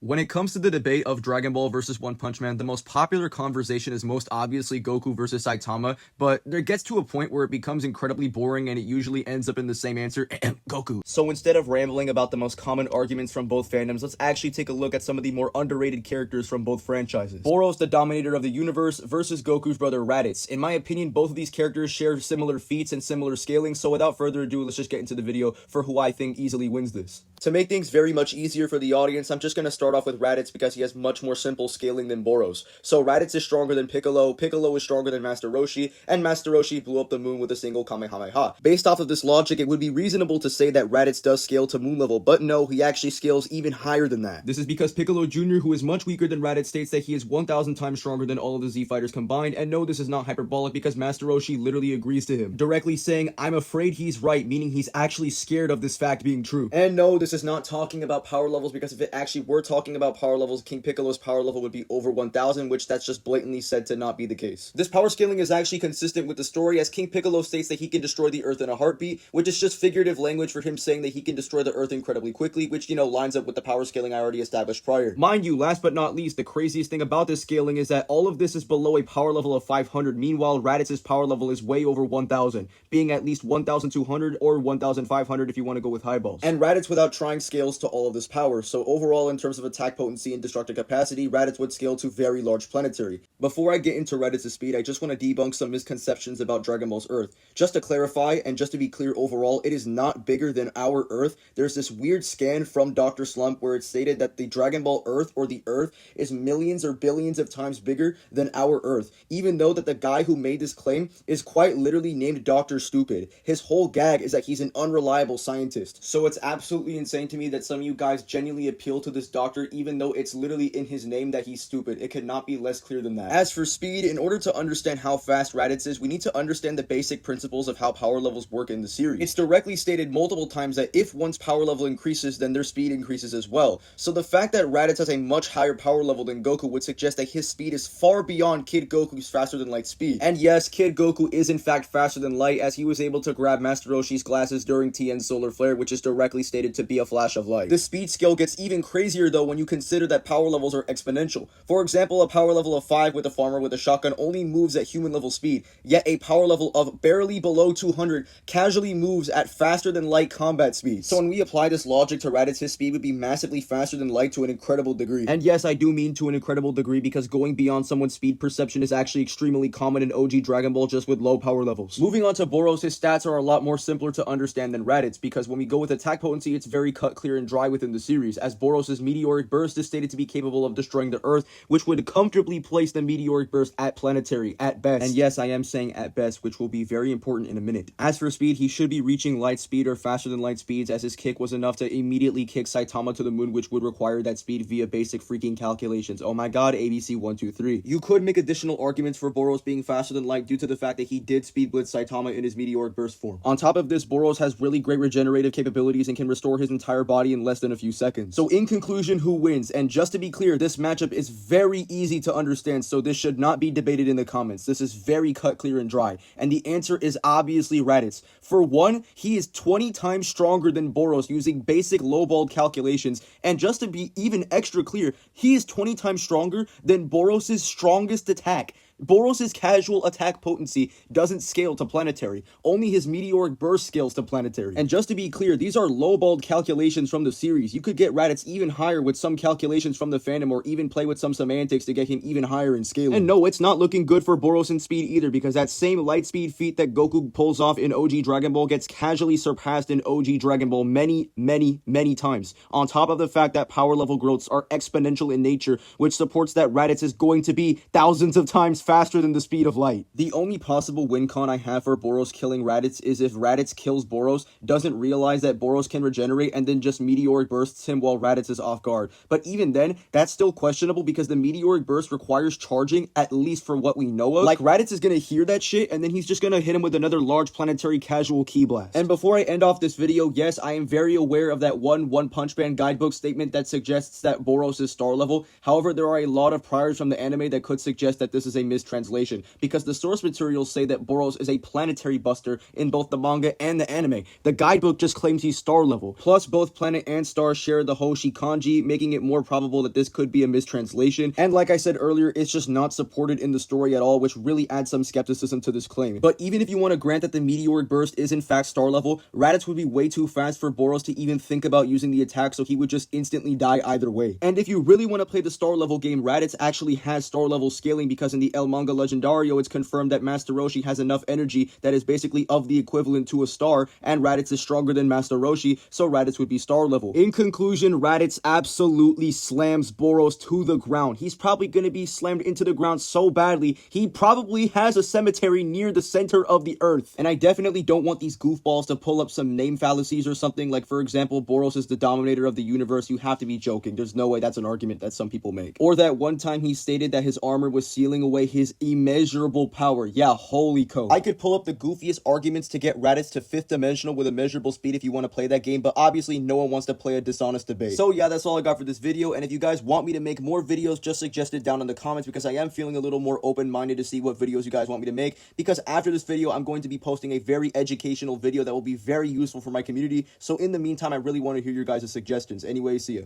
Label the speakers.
Speaker 1: When it comes to the debate of Dragon Ball versus One Punch Man, the most popular conversation is most obviously Goku versus Saitama, but there gets to a point where it becomes incredibly boring and it usually ends up in the same answer, Goku. So instead of rambling about the most common arguments from both fandoms, let's actually take a look at some of the more underrated characters from both franchises. Boros, the dominator of the universe, versus Goku's brother Raditz. In my opinion, both of these characters share similar feats and similar scaling, so without further ado, let's just get into the video for who I think easily wins this. To make things very much easier for the audience, I'm just going to start off with Raditz because he has much more simple scaling than Boros. So Raditz is stronger than Piccolo, Piccolo is stronger than Master Roshi, and Master Roshi blew up the moon with a single Kamehameha. Based off of this logic, it would be reasonable to say that Raditz does scale to moon level, but no, he actually scales even higher than that. This is because Piccolo Jr., who is much weaker than Raditz, states that he is 1,000 times stronger than all of the Z fighters combined, and no, this is not hyperbolic because Master Roshi literally agrees to him, directly saying, "I'm afraid he's right," meaning he's actually scared of this fact being true. And no, this is not talking about power levels, because if it actually were talking about power levels, King Piccolo's power level would be over 1,000, which that's just blatantly said to not be the case. This power scaling is actually consistent with the story, as King Piccolo states that he can destroy the earth in a heartbeat, which is just figurative language for him saying that he can destroy the earth incredibly quickly, which, lines up with the power scaling I already established prior. Mind you, last but not least, the craziest thing about this scaling is that all of this is below a power level of 500, meanwhile Raditz's power level is way over 1,000, being at least 1,200 or 1,500 if you want to go with highballs. And Raditz without trying scales to all of this power, so overall in terms of attack potency and destructive capacity, Raditz would scale to very large planetary. Before I get into Raditz's speed, I just want to debunk some misconceptions about Dragon Ball's Earth. Just to clarify, and just to be clear overall, it is not bigger than our Earth. There's this weird scan from Dr. Slump where it stated that the Dragon Ball Earth, or the Earth, is millions or billions of times bigger than our Earth, even though that the guy who made this claim is quite literally named Dr. Stupid. His whole gag is that he's an unreliable scientist. So it's absolutely insane to me that some of you guys genuinely appeal to this doctor, even though it's literally in his name that he's stupid. It could not be less clear than that. As for speed, in order to understand how fast Raditz is, we need to understand the basic principles of how power levels work in the series. It's directly stated multiple times that if one's power level increases, then their speed increases as well. So the fact that Raditz has a much higher power level than Goku would suggest that his speed is far beyond Kid Goku's faster than light speed. And yes, Kid Goku is in fact faster than light, as he was able to grab Master Roshi's glasses during Tien's solar flare, which is directly stated to be a flash of light. The speed scale gets even crazier though when you consider that power levels are exponential. For example, a power level of 5 with a farmer with a shotgun only moves at human level speed, yet a power level of barely below 200 casually moves at faster than light combat speed. So when we apply this logic to Raditz, his speed would be massively faster than light to an incredible degree. And yes, I do mean to an incredible degree, because going beyond someone's speed perception is actually extremely common in OG Dragon Ball, just with low power levels. Moving on to Boros, his stats are a lot more simpler to understand than Raditz, because when we go with attack potency, it's very cut, clear, and dry within the series, as Boros' meteoric burst is stated to be capable of destroying the Earth, which would comfortably place the meteoric burst at planetary, at best. And yes, I am saying at best, which will be very important in a minute. As for speed, he should be reaching light speed or faster than light speeds, as his kick was enough to immediately kick Saitama to the moon, which would require that speed via basic freaking calculations. Oh my god, ABC 123. You could make additional arguments for Boros being faster than light due to the fact that he did speed blitz Saitama in his meteoric burst form. On top of this, Boros has really great regenerative capabilities and can restore his entire body in less than a few seconds. So in conclusion, who wins? And just to be clear, this matchup is very easy to understand, so this should not be debated in the comments. This is very cut, clear, and dry. And the answer is obviously Raditz. For one, he is 20 times stronger than Boros using basic lowballed calculations, and just to be even extra clear, he is 20 times stronger than Boros' strongest attack. Boros' casual attack potency doesn't scale to planetary, only his meteoric burst scales to planetary. And just to be clear, these are lowballed calculations from the series. You could get Raditz even higher with some calculations from the fandom, or even play with some semantics to get him even higher in scaling. And no, it's not looking good for Boros in speed either, because that same light speed feat that Goku pulls off in OG Dragon Ball gets casually surpassed in OG Dragon Ball many times. On top of the fact that power level growths are exponential in nature, which supports that Raditz is going to be thousands of times faster than the speed of light. The only possible win con I have for Boros killing Raditz is if Raditz kills Boros, doesn't realize that Boros can regenerate, and then just meteoric bursts him while Raditz is off guard. But even then, that's still questionable, because the meteoric burst requires charging, at least for what we know of. Like, Raditz is gonna hear that shit, and then he's just gonna hit him with another large planetary casual ki blast. And before I end off this video, yes, I am very aware of that One Punch Man guidebook statement that suggests that Boros is star level. However, there are a lot of priors from the anime that could suggest that this is a mistranslation, because the source materials say that Boros is a planetary buster in both the manga and the anime. The guidebook just claims he's star level. Plus, both planet and star share the Hoshi kanji, making it more probable that this could be a mistranslation. And like I said earlier, it's just not supported in the story at all, which really adds some skepticism to this claim. But even if you want to grant that the meteoric burst is in fact star level, Raditz would be way too fast for Boros to even think about using the attack, so he would just instantly die either way. And if you really want to play the star level game, Raditz actually has star level scaling, because in the El Manga Legendario, it's confirmed that Master Roshi has enough energy that is basically of the equivalent to a star, and Raditz is stronger than Master Roshi, so Raditz would be star level. In conclusion, Raditz absolutely slams Boros to the ground. He's probably going to be slammed into the ground so badly, he probably has a cemetery near the center of the earth. And I definitely don't want these goofballs to pull up some name fallacies or something, like for example, Boros is the dominator of the universe. You have to be joking. There's no way that's an argument that some people make. Or that one time he stated that his armor was sealing away his immeasurable power. Yeah, holy cow. I could pull up the goofiest arguments to get Raditz to 5th dimensional with immeasurable speed if you want to play that game, but obviously no one wants to play a dishonest debate. So yeah, that's all I got for this video, and if you guys want me to make more videos, just suggest it down in the comments, because I am feeling a little more open-minded to see what videos you guys want me to make, because after this video, I'm going to be posting a very educational video that will be very useful for my community. So in the meantime, I really want to hear your guys' suggestions. Anyway, see ya.